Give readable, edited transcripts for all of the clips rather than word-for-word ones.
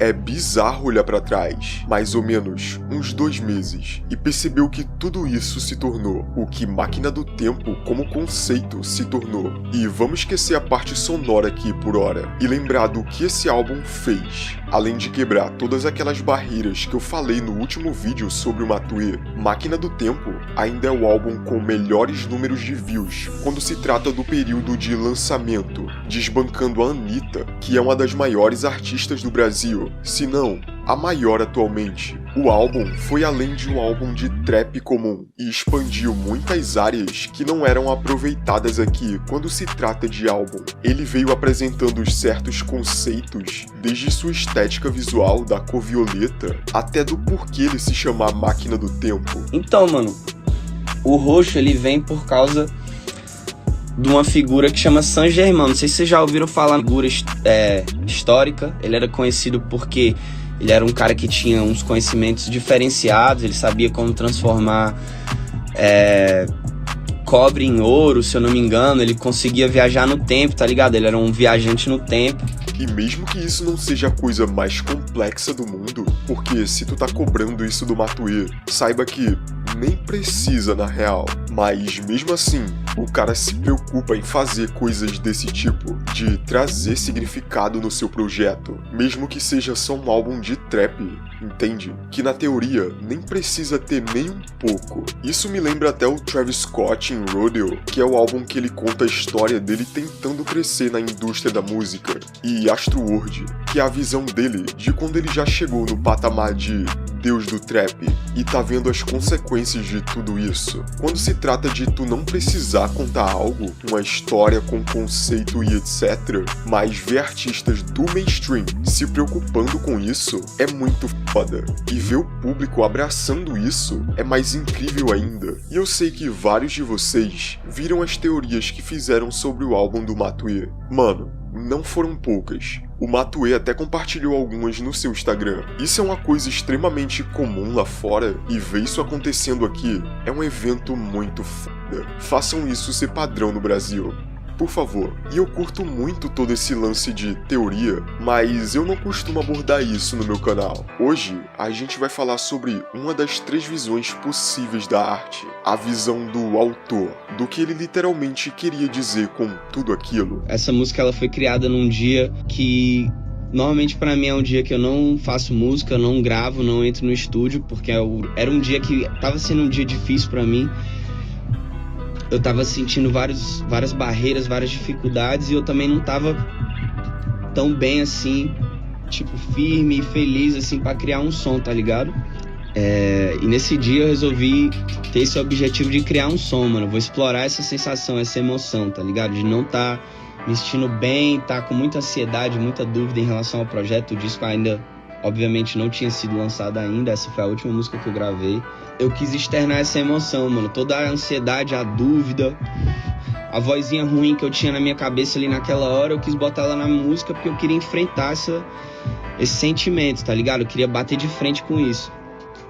É bizarro olhar pra trás, mais ou menos uns 2 meses, e perceber o que tudo isso se tornou, o que Máquina do Tempo como conceito se tornou. E vamos esquecer a parte sonora aqui por hora, e lembrar do que esse álbum fez. Além de quebrar todas aquelas barreiras que eu falei no último vídeo sobre o Matue, Máquina do Tempo ainda é o álbum com melhores números de views quando se trata do período de lançamento, desbancando a Anitta, que é uma das maiores artistas do Brasil, se não a maior atualmente. O álbum foi além de um álbum de trap comum e expandiu muitas áreas que não eram aproveitadas aqui quando se trata de álbum. Ele veio apresentando certos conceitos, desde sua estética visual da cor violeta, até do porquê ele se chamar Máquina do Tempo. Então, mano, o roxo ele vem por causa de uma figura que chama Saint Germain. Não sei se vocês já ouviram falar, figura histórica. Ele era conhecido porque ele era um cara que tinha uns conhecimentos diferenciados, ele sabia como transformar cobre em ouro, se eu não me engano, ele conseguia viajar no tempo, tá ligado? Ele era um viajante no tempo. E mesmo que isso não seja a coisa mais complexa do mundo, porque se tu tá cobrando isso do Matue, saiba que nem precisa na real, mas mesmo assim, o cara se preocupa em fazer coisas desse tipo, de trazer significado no seu projeto, mesmo que seja só um álbum de trap, entende? Que na teoria nem precisa ter nem um pouco. Isso me lembra até o Travis Scott em Rodeo, que é o álbum que ele conta a história dele tentando crescer na indústria da música, e Astroworld, que é a visão dele de quando ele já chegou no patamar de Deus do Trap e tá vendo as consequências de tudo isso. Quando se trata de tu não precisar contar algo, uma história com conceito e etc, mas ver artistas do mainstream se preocupando com isso é muito foda. E ver o público abraçando isso é mais incrível ainda. E eu sei que vários de vocês viram as teorias que fizeram sobre o álbum do Matue. Mano, não foram poucas. O Matue até compartilhou algumas no seu Instagram. Isso é uma coisa extremamente comum lá fora, e ver isso acontecendo aqui é um evento muito foda. Façam isso ser padrão no Brasil, por favor. E eu curto muito todo esse lance de teoria, mas eu não costumo abordar isso no meu canal. Hoje, a gente vai falar sobre uma das 3 visões possíveis da arte. A visão do autor, do que ele literalmente queria dizer com tudo aquilo. Essa música ela foi criada num dia que normalmente pra mim é um dia que eu não faço música, não gravo, não entro no estúdio, porque era um dia que tava sendo um dia difícil pra mim. Eu tava sentindo várias barreiras, várias dificuldades, e eu também não tava tão bem assim, tipo, firme e feliz assim pra criar um som, tá ligado? E nesse dia eu resolvi ter esse objetivo de criar um som, mano. Eu vou explorar essa sensação, essa emoção, tá ligado? De não tá me sentindo bem, tá com muita ansiedade, muita dúvida em relação ao projeto. O disco ainda, obviamente, não tinha sido lançado ainda. Essa foi a última música que eu gravei. Eu quis externar essa emoção, mano. Toda a ansiedade, a dúvida, a vozinha ruim que eu tinha na minha cabeça ali naquela hora, eu quis botar ela na música porque eu queria enfrentar esse sentimento, tá ligado? Eu queria bater de frente com isso.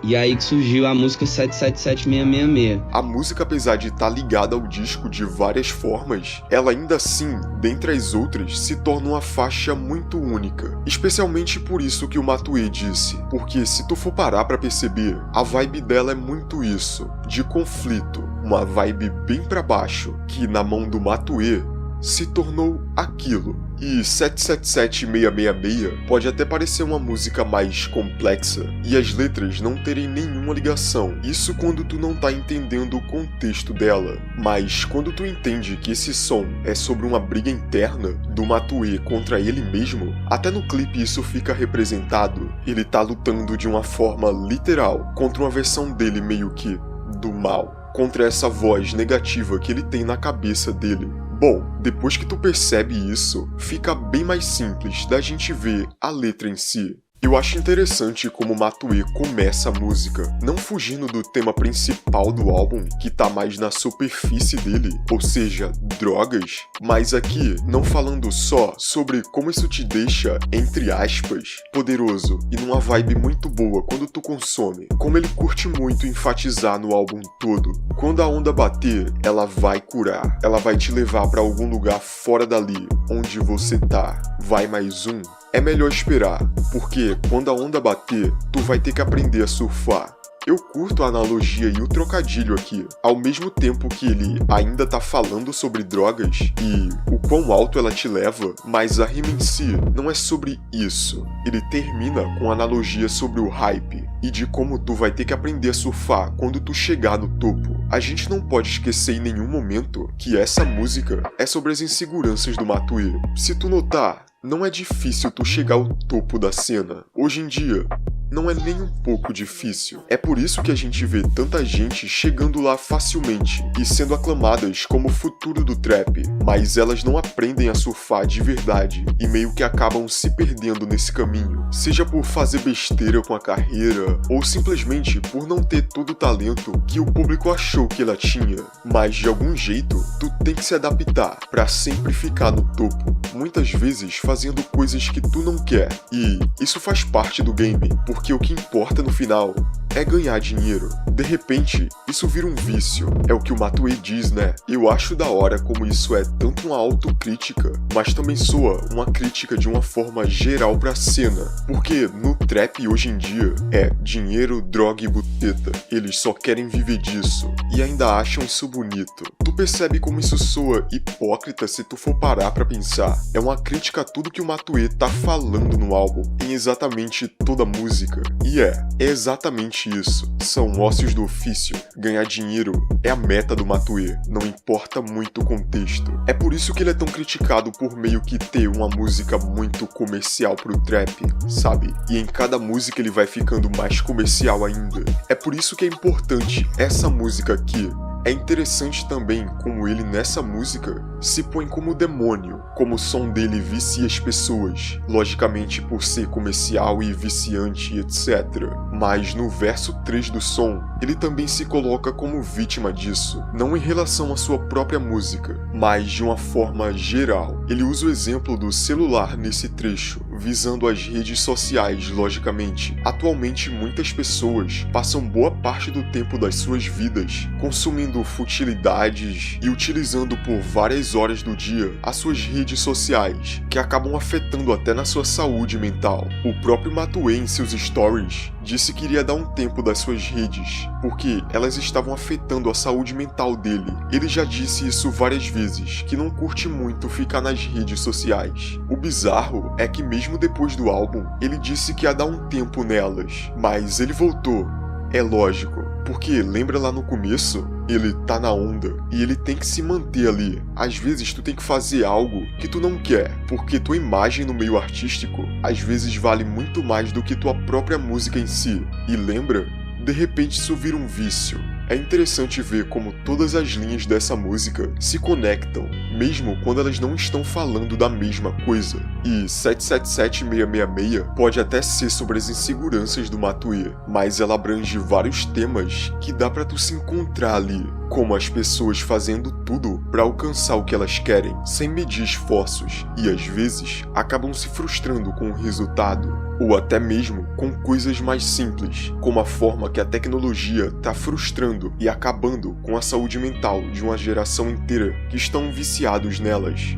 E aí que surgiu a música 777666. A música, apesar de estar ligada ao disco de várias formas, ela ainda assim, dentre as outras, se torna uma faixa muito única. Especialmente por isso que o Matue disse, porque se tu for parar pra perceber, a vibe dela é muito isso, de conflito, uma vibe bem pra baixo, que na mão do Matue se tornou aquilo. E 777666 pode até parecer uma música mais complexa e as letras não terem nenhuma ligação. Isso quando tu não tá entendendo o contexto dela. Mas quando tu entende que esse som é sobre uma briga interna do Matue contra ele mesmo, até no clipe isso fica representado. Ele tá lutando de uma forma literal contra uma versão dele meio que do mal, contra essa voz negativa que ele tem na cabeça dele. Bom, depois que tu percebe isso, fica bem mais simples da gente ver a letra em si. Eu acho interessante como Matue começa a música, não fugindo do tema principal do álbum, que tá mais na superfície dele, ou seja, drogas, mas aqui não falando só sobre como isso te deixa, entre aspas, poderoso e numa vibe muito boa quando tu consome, como ele curte muito enfatizar no álbum todo. Quando a onda bater, ela vai curar, ela vai te levar pra algum lugar fora dali, onde você tá. Vai mais um, é melhor esperar, porque quando a onda bater, tu vai ter que aprender a surfar. Eu curto a analogia e o trocadilho aqui, ao mesmo tempo que ele ainda tá falando sobre drogas e o quão alto ela te leva, mas a rima em si não é sobre isso. Ele termina com analogia sobre o hype e de como tu vai ter que aprender a surfar quando tu chegar no topo. A gente não pode esquecer em nenhum momento que essa música é sobre as inseguranças do Matuê. Se tu notar, não é difícil tu chegar ao topo da cena. Hoje em dia, não é nem um pouco difícil. É por isso que a gente vê tanta gente chegando lá facilmente e sendo aclamadas como o futuro do trap, mas elas não aprendem a surfar de verdade e meio que acabam se perdendo nesse caminho, seja por fazer besteira com a carreira ou simplesmente por não ter todo o talento que o público achou que ela tinha. Mas de algum jeito, tu tem que se adaptar pra sempre ficar no topo, muitas vezes fazendo coisas que tu não quer, e isso faz parte do game, porque o que importa no final é ganhar dinheiro. De repente, isso vira um vício. É o que o Matuê diz, né? Eu acho da hora como isso é tanto uma autocrítica, mas também soa uma crítica de uma forma geral pra cena. Porque no trap hoje em dia é dinheiro, droga e buteta. Eles só querem viver disso e ainda acham isso bonito. Tu percebe como isso soa hipócrita se tu for parar pra pensar. É uma crítica a tudo que o Matuê tá falando no álbum, em exatamente toda a música. E é exatamente isso. São ócios do ofício. Ganhar dinheiro é a meta do Matuê. Não importa muito o contexto. É por isso que ele é tão criticado por meio que ter uma música muito comercial pro trap, sabe? E em cada música ele vai ficando mais comercial ainda. É por isso que é importante essa música aqui. É interessante também como ele nessa música se põe como demônio, como o som dele vicia as pessoas, logicamente por ser comercial e viciante, etc. Mas no verso 3 do som, ele também se coloca como vítima disso, não em relação à sua própria música, mas de uma forma geral. Ele usa o exemplo do celular nesse trecho, visando as redes sociais, logicamente. Atualmente muitas pessoas passam boa parte do tempo das suas vidas consumindo futilidades e utilizando por várias horas do dia as suas redes sociais, que acabam afetando até na sua saúde mental. O próprio Matuê em seus stories disse que iria dar um tempo das suas redes, porque elas estavam afetando a saúde mental dele. Ele já disse isso várias vezes, que não curte muito ficar nas redes sociais. O bizarro é que mesmo depois do álbum, ele disse que ia dar um tempo nelas, mas ele voltou. É lógico, porque lembra lá no começo? Ele tá na onda e ele tem que se manter ali. Às vezes tu tem que fazer algo que tu não quer, porque tua imagem no meio artístico às vezes vale muito mais do que tua própria música em si. E lembra? De repente isso vira um vício. É interessante ver como todas as linhas dessa música se conectam, mesmo quando elas não estão falando da mesma coisa. E 777666 pode até ser sobre as inseguranças do Matuê, mas ela abrange vários temas que dá pra tu se encontrar ali, como as pessoas fazendo tudo pra alcançar o que elas querem, sem medir esforços, e às vezes acabam se frustrando com o resultado, ou até mesmo com coisas mais simples, como a forma que a tecnologia tá frustrando e acabando com a saúde mental de uma geração inteira que estão viciados nelas.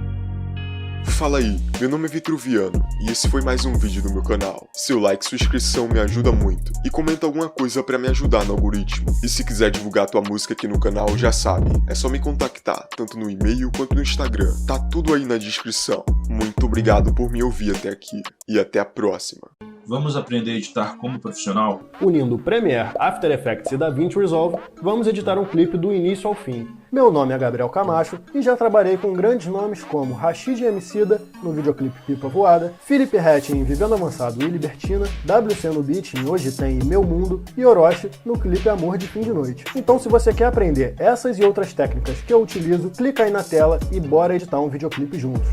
Fala aí, meu nome é Vitruviano e esse foi mais um vídeo do meu canal. Seu like e sua inscrição me ajuda muito, e comenta alguma coisa pra me ajudar no algoritmo. E se quiser divulgar tua música aqui no canal, já sabe, é só me contactar, tanto no e-mail quanto no Instagram. Tá tudo aí na descrição. Muito obrigado por me ouvir até aqui, e até a próxima. Vamos aprender a editar como profissional? Unindo Premiere, After Effects e DaVinci Resolve, vamos editar um clipe do início ao fim. Meu nome é Gabriel Camacho e já trabalhei com grandes nomes como Rashid Emicida no videoclipe Pipa Voada, Felipe Ret em Vivendo Avançado e Libertina, WC no Beat em Hoje Tem e Meu Mundo e Orochi no clipe Amor de Fim de Noite. Então se você quer aprender essas e outras técnicas que eu utilizo, clica aí na tela e bora editar um videoclipe juntos.